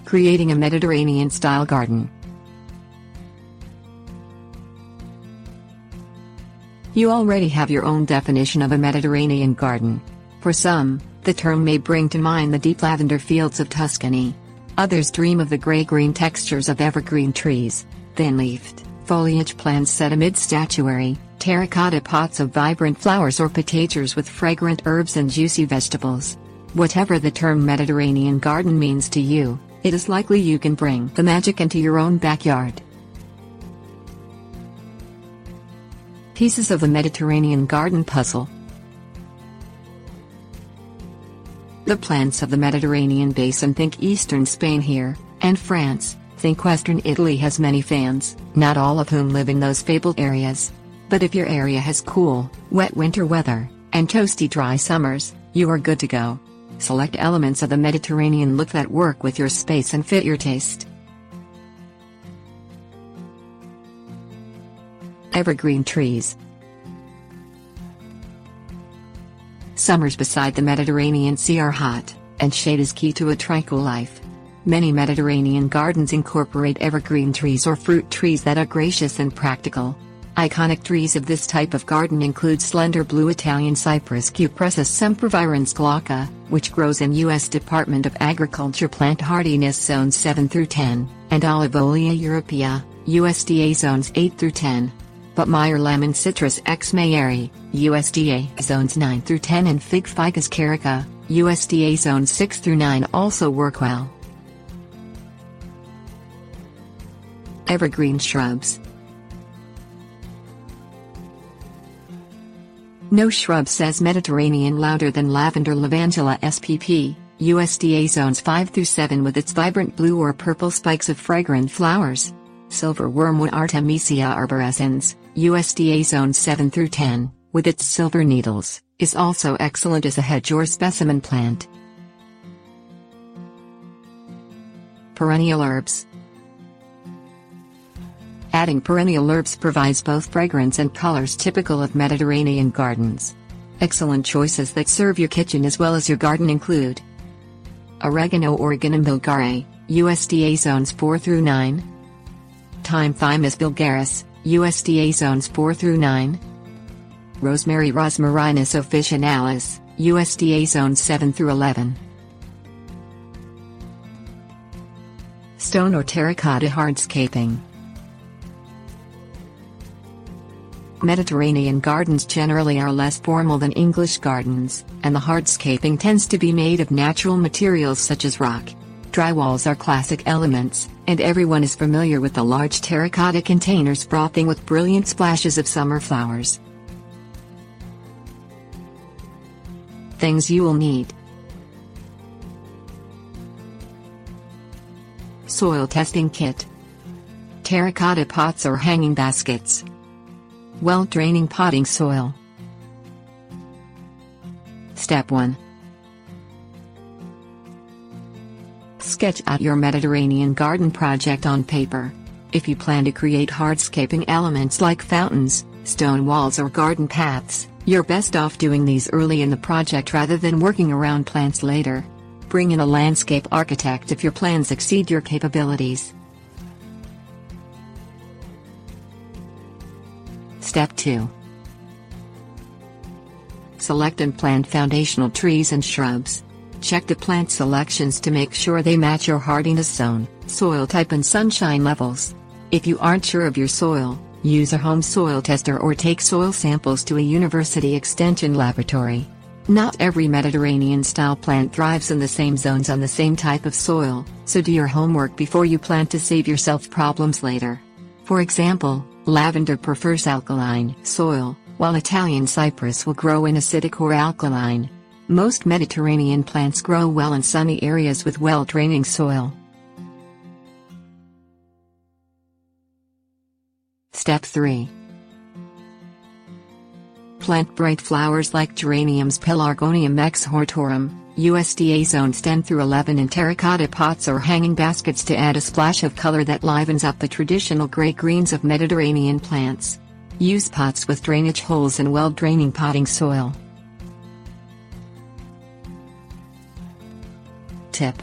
Creating a Mediterranean-style garden. You already have your own definition of a Mediterranean garden. For some, the term may bring to mind the deep lavender fields of Tuscany. Others dream of the gray-green textures of evergreen trees, thin-leafed, foliage plants set amid statuary, terracotta pots of vibrant flowers or potagers with fragrant herbs and juicy vegetables. Whatever the term Mediterranean garden means to you, it is likely you can bring the magic into your own backyard. Pieces of the Mediterranean garden puzzle. The plants of the Mediterranean basin. Think eastern Spain here, and France. Think western Italy has many fans, not all of whom live in those fabled areas. But if your area has cool, wet winter weather, and toasty dry summers, you are good to go. Select elements of the Mediterranean look that work with your space and fit your taste. Evergreen trees. Summers beside the Mediterranean Sea are hot, and shade is key to a tranquil life. Many Mediterranean gardens incorporate evergreen trees or fruit trees that are gracious and practical. Iconic trees of this type of garden include slender blue Italian cypress Cupressus sempervirens glauca, which grows in U.S. Department of Agriculture plant hardiness zones 7 through 10, and Olivolia europea, USDA zones 8 through 10. But Meyer lemon citrus X. Mayeri, USDA zones 9 through 10 and fig ficus carica, USDA zones 6 through 9 also work well. Evergreen shrubs. No shrub says Mediterranean louder than lavender lavandula spp, USDA zones 5 through 7 with its vibrant blue or purple spikes of fragrant flowers. Silver wormwood Artemisia arborescens, USDA zones 7 through 10, with its silver needles, is also excellent as a hedge or specimen plant. Perennial herbs. Adding perennial herbs provides both fragrance and colors typical of Mediterranean gardens. Excellent choices that serve your kitchen as well as your garden include oregano Origanum vulgare, USDA zones 4 through 9. Thyme Thymus vulgaris, USDA zones 4 through 9. Rosemary Rosmarinus officinalis, USDA zones 7 through 11. Stone or terracotta hardscaping. Mediterranean gardens generally are less formal than English gardens, and the hardscaping tends to be made of natural materials such as rock. Drywalls are classic elements, and everyone is familiar with the large terracotta containers frothing with brilliant splashes of summer flowers. Things you will need. Soil testing kit. Terracotta pots or hanging baskets. Well-draining potting soil. Step 1. Sketch out your Mediterranean garden project on paper. If you plan to create hardscaping elements like fountains, stone walls or garden paths, you're best off doing these early in the project rather than working around plants later. Bring in a landscape architect if your plans exceed your capabilities. Step 2. Select and plant foundational trees and shrubs. Check the plant selections to make sure they match your hardiness zone, soil type and sunshine levels. If you aren't sure of your soil, use a home soil tester or take soil samples to a university extension laboratory. Not every Mediterranean-style plant thrives in the same zones on the same type of soil, so do your homework before you plant to save yourself problems later. For example, lavender prefers alkaline soil, while Italian cypress will grow in acidic or alkaline. Most Mediterranean plants grow well in sunny areas with well-draining soil. Step 3. Plant bright flowers like geraniums Pelargonium exhortorum, USDA zones 10 through 11 in terracotta pots or hanging baskets to add a splash of color that livens up the traditional gray-greens of Mediterranean plants. Use pots with drainage holes and well-draining potting soil. Tip.